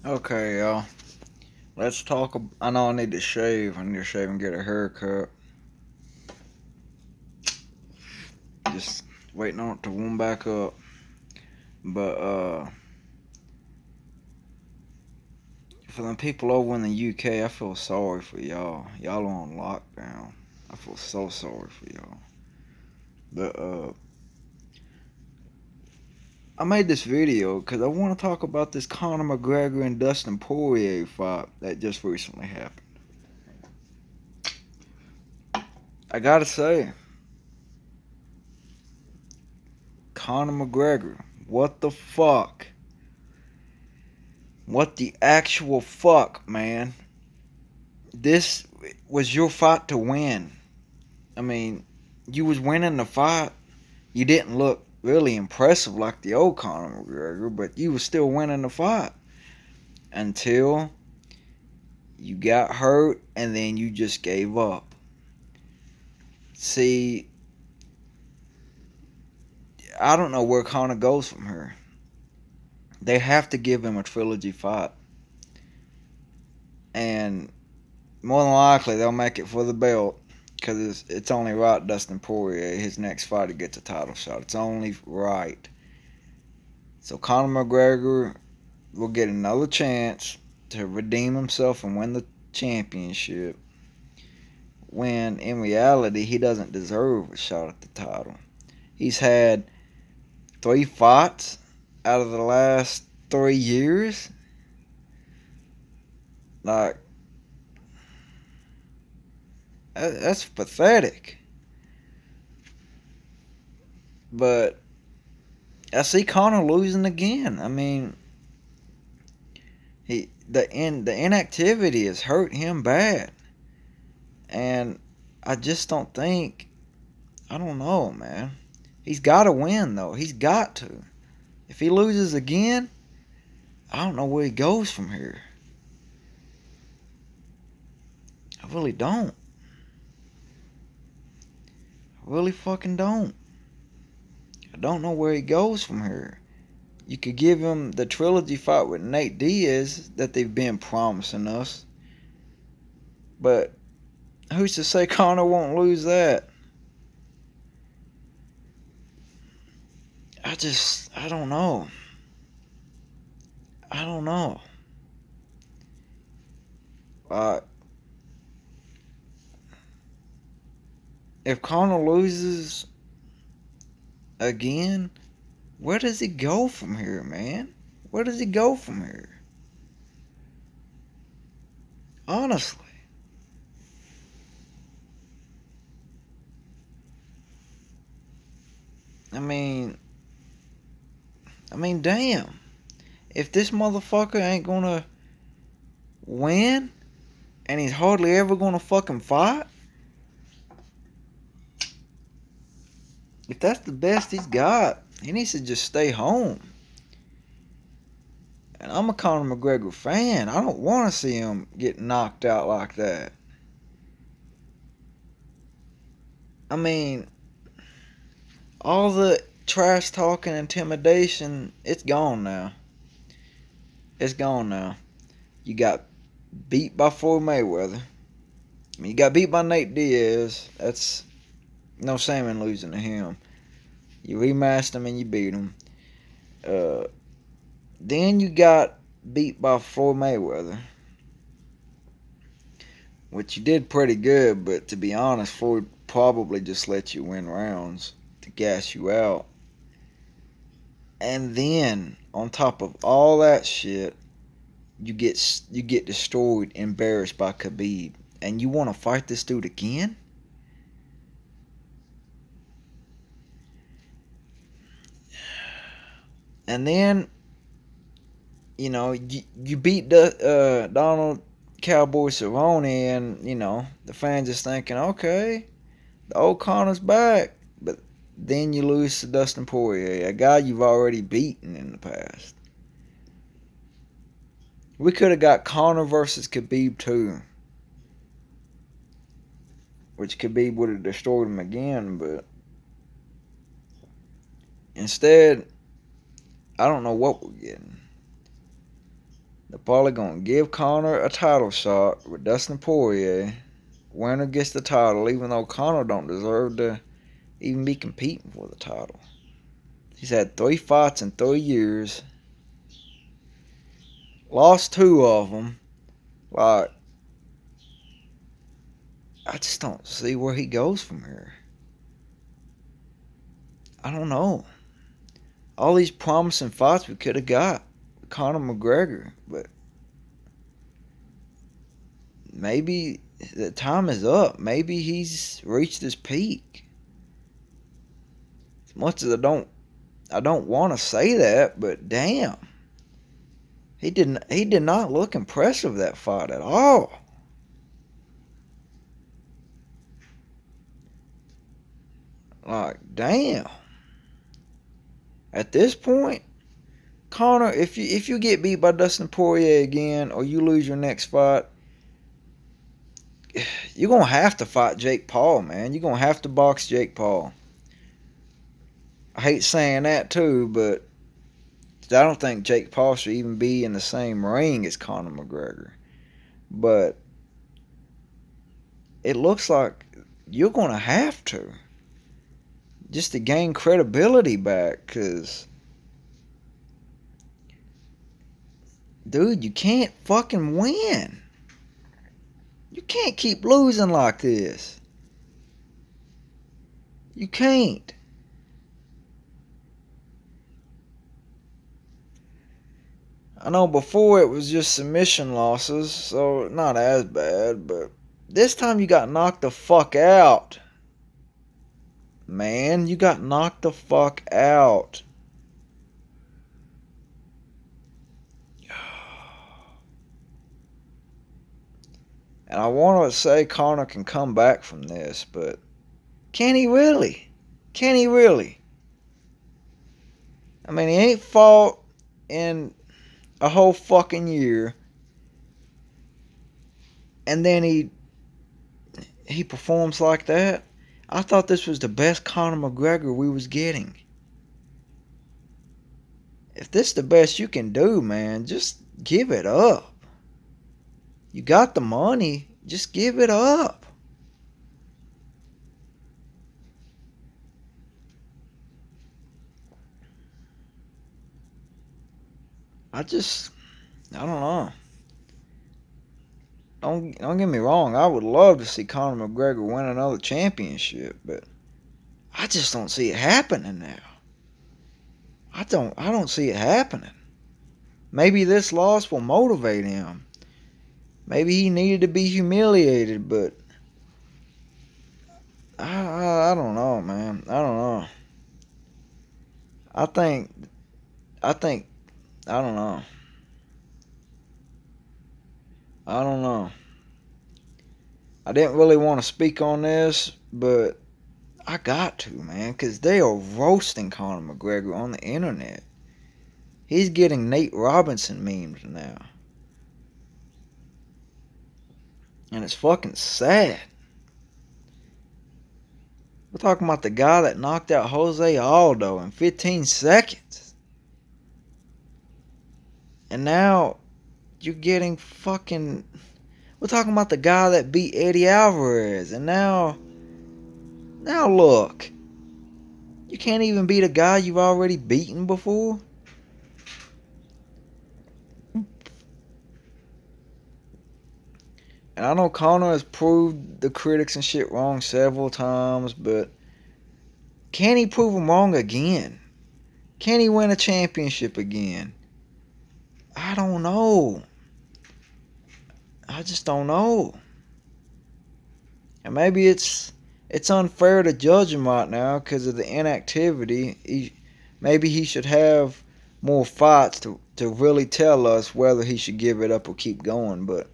Okay, y'all. Let's talk. I know I need to shave. I need to shave and get a haircut. Just waiting on it to warm back up. But for them people over in the UK, I feel sorry for y'all. Y'all are on lockdown. I feel so sorry for y'all. But I made this video because I want to talk about this Conor McGregor and Dustin Poirier fight that just recently happened. I gotta say, Conor McGregor, what the fuck? What the actual fuck, man? This was your fight to win. I mean, you was winning the fight. You didn't look really impressive like the old Conor McGregor, but you was still winning the fight until you got hurt and then you just gave up. See, I don't know where Conor goes from here. They have to give him a trilogy fight, and more than likely they'll make it for the belt. Because it's only right Dustin Poirier, his next fight, to get the title shot. It's only right. So Conor McGregor will get another chance to redeem himself and win the championship, when in reality he doesn't deserve a shot at the title. He's had 3 fights out of the last 3 years. Like, that's pathetic. But I see Conor losing again. I mean, the inactivity has hurt him bad, and I just don't think. I don't know, man. He's got to win though. He's got to. If he loses again, I don't know where he goes from here. I really don't. I really fucking don't. I don't know where he goes from here. You could give him the trilogy fight with Nate Diaz that they've been promising us, but who's to say Conor won't lose that? I don't know. I don't know. Uh, if Conor loses again, where does he go from here, man? Where does he go from here? Honestly. I mean, damn. If this motherfucker ain't gonna win, and he's hardly ever gonna fucking fight, if that's the best he's got, he needs to just stay home. And I'm a Conor McGregor fan. I don't want to see him get knocked out like that. I mean, all the trash talking, intimidation, it's gone now. It's gone now. You got beat by Floyd Mayweather. I mean, you got beat by Nate Diaz. That's no shame in losing to him. You rematched him and you beat him. Uh, then you got beat by Floyd Mayweather, which you did pretty good, but to be honest, Floyd probably just let you win rounds to gas you out. And then on top of all that shit, you get destroyed, embarrassed by Khabib, and you want to fight this dude again? And then you beat Donald Cowboy Cerrone, and the fans just thinking, okay, the old Connor's back, but then you lose to Dustin Poirier, a guy you've already beaten in the past. We could have got Conor versus Khabib too, which Khabib would have destroyed him again, but instead, I don't know what we're getting. They're probably going to give Conor a title shot with Dustin Poirier. Winner gets the title, even though Conor don't deserve to even be competing for the title. He's had 3 fights in 3 years. Lost 2 of them. Like, I just don't see where he goes from here. I don't know. All these promising fights we could have got with Conor McGregor, but maybe the time is up. Maybe he's reached his peak. As much as I don't want to say that, but damn, he did not look impressive that fight at all. Like, damn. At this point, Conor, if you get beat by Dustin Poirier again, or you lose your next fight, you're gonna have to fight Jake Paul, man. You're gonna have to box Jake Paul. I hate saying that too, but I don't think Jake Paul should even be in the same ring as Conor McGregor. But it looks like you're gonna have to, just to gain credibility back, because dude, you can't fucking win. You can't keep losing like this. You can't. I know before it was just submission losses, so not as bad, but this time you got knocked the fuck out. Man, you got knocked the fuck out. And I want to say Conor can come back from this, but can he really? Can he really? I mean, he ain't fought in a whole fucking year, and then he performs like that. I thought this was the best Conor McGregor we was getting. If this is the best you can do, man, just give it up. You got the money, just give it up. I don't know. Don't get me wrong. I would love to see Conor McGregor win another championship, but I just don't see it happening now. I don't see it happening. Maybe this loss will motivate him. Maybe he needed to be humiliated, but I don't know, man. I don't know. I think I think I don't know. I don't know. I didn't really want to speak on this, but I got to, man, because they are roasting Conor McGregor on the internet. He's getting Nate Robinson memes now. And it's fucking sad. We're talking about the guy that knocked out Jose Aldo in 15 seconds. And now you're getting fucking... We're talking about the guy that beat Eddie Alvarez. And now look. You can't even beat a guy you've already beaten before. And I know Conor has proved the critics and shit wrong several times, but can he prove them wrong again? Can he win a championship again? I don't know. I just don't know. And maybe it's unfair to judge him right now because of the inactivity. Maybe he should have more fights to really tell us whether he should give it up or keep going. But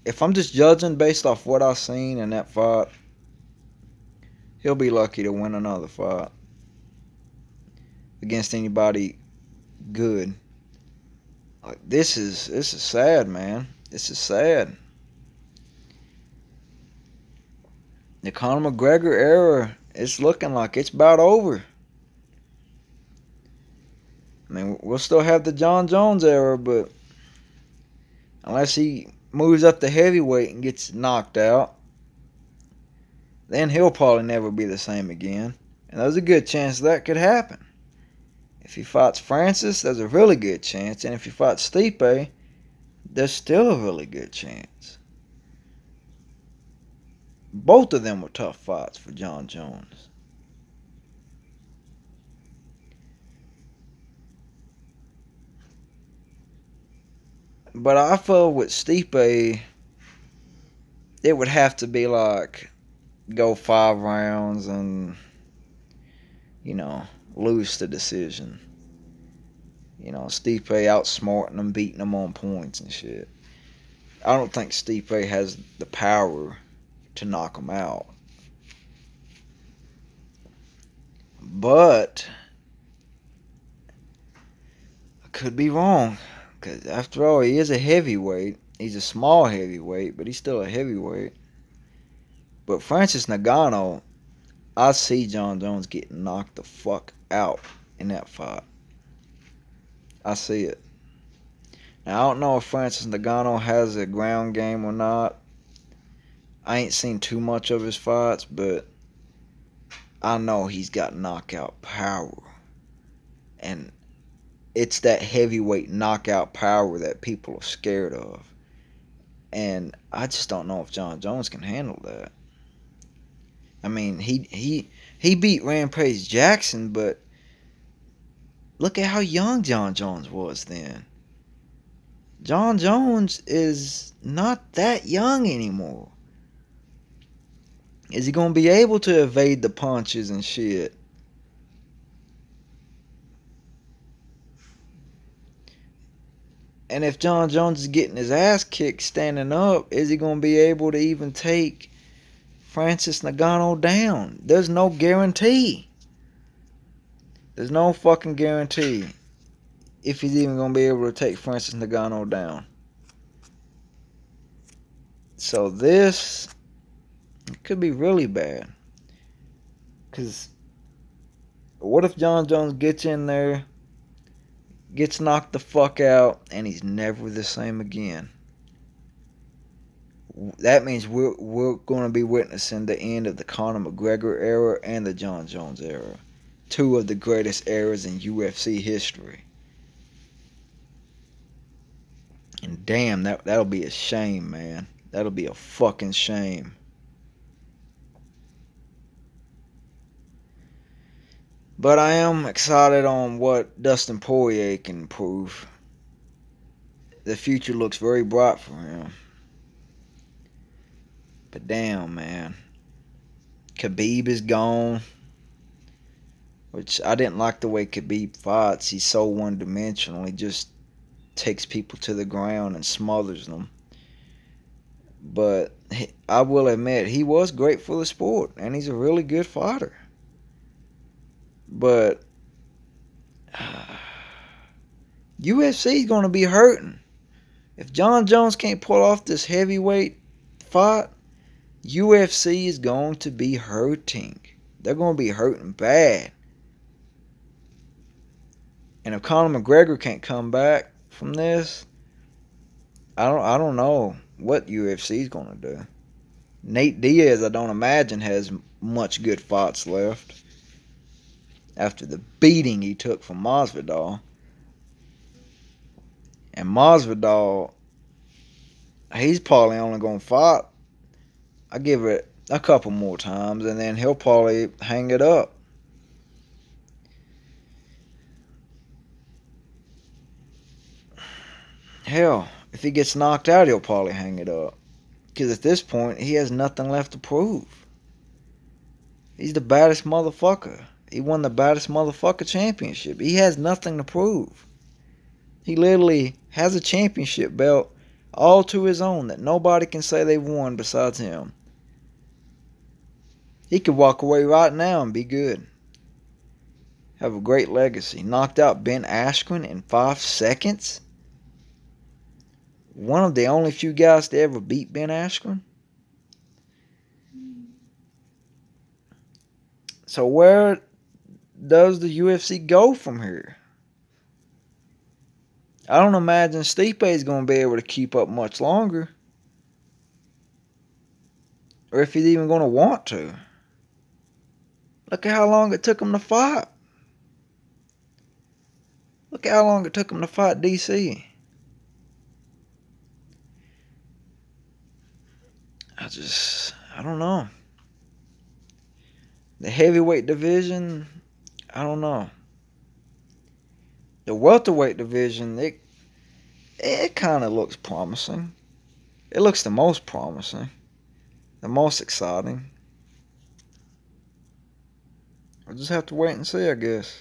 if I'm just judging based off what I've seen in that fight, he'll be lucky to win another fight against anybody good. Like, this is sad, man. This is sad. The Conor McGregor era, it's looking like it's about over. I mean, we'll still have the John Jones era, but unless he moves up to heavyweight and gets knocked out, then he'll probably never be the same again. And there's a good chance that could happen. If he fights Francis, there's a really good chance. And if he fights Stipe, there's still a really good chance. Both of them were tough fights for John Jones. But I feel with Stipe, it would have to be like go 5 rounds and, you know, lose the decision. You know, Stipe outsmarting him, beating him on points and shit. I don't think Stipe has the power to knock him out. But I could be wrong. Because after all, he is a heavyweight. He's a small heavyweight, but he's still a heavyweight. But Francis Ngannou, I see John Jones getting knocked the fuck out in that fight. I see it. Now, I don't know if Francis Ngannou has a ground game or not. I ain't seen too much of his fights, but I know he's got knockout power. And it's that heavyweight knockout power that people are scared of. And I just don't know if John Jones can handle that. I mean, he beat Rampage Jackson, but look at how young John Jones was then. John Jones is not that young anymore. Is he going to be able to evade the punches and shit? And if John Jones is getting his ass kicked standing up, is he going to be able to even take Francis Ngannou down? There's no guarantee. There's no fucking guarantee if he's even going to be able to take Francis Ngannou down. So this could be really bad. Because what if John Jones gets in there, gets knocked the fuck out, and he's never the same again? That means we're going to be witnessing the end of the Conor McGreger era and the John Jones era. Two of the greatest eras in UFC history. And damn, that'll be a shame, man. That'll be a fucking shame. But I am excited on what Dustin Poirier can prove. The future looks very bright for him. But damn, man. Khabib is gone. Which I didn't like the way Khabib fights. He's so one-dimensional. He just takes people to the ground and smothers them. But I will admit, he was great for the sport. And he's a really good fighter. But UFC is going to be hurting. If John Jones can't pull off this heavyweight fight, UFC is going to be hurting. They're going to be hurting bad. And if Conor McGregor can't come back from this, I don't know what UFC is going to do. Nate Diaz, I don't imagine, has much good fights left after the beating he took from Masvidal. And Masvidal, he's probably only going to fight, I give it a couple more times, and then he'll probably hang it up. Hell, if he gets knocked out, he'll probably hang it up. Because at this point, he has nothing left to prove. He's the baddest motherfucker. He won the baddest motherfucker championship. He has nothing to prove. He literally has a championship belt all to his own that nobody can say they've won besides him. He could walk away right now and be good. Have a great legacy. Knocked out Ben Askren in 5 seconds. One of the only few guys to ever beat Ben Askren. So where does the UFC go from here? I don't imagine Stipe's going to be able to keep up much longer. Or if he's even going to want to. Look at how long it took him to fight. Look at how long it took him to fight DC. I don't know. The heavyweight division, I don't know. The welterweight division, it kind of looks promising. It looks the most promising. The most exciting. We'll just have to wait and see, I guess.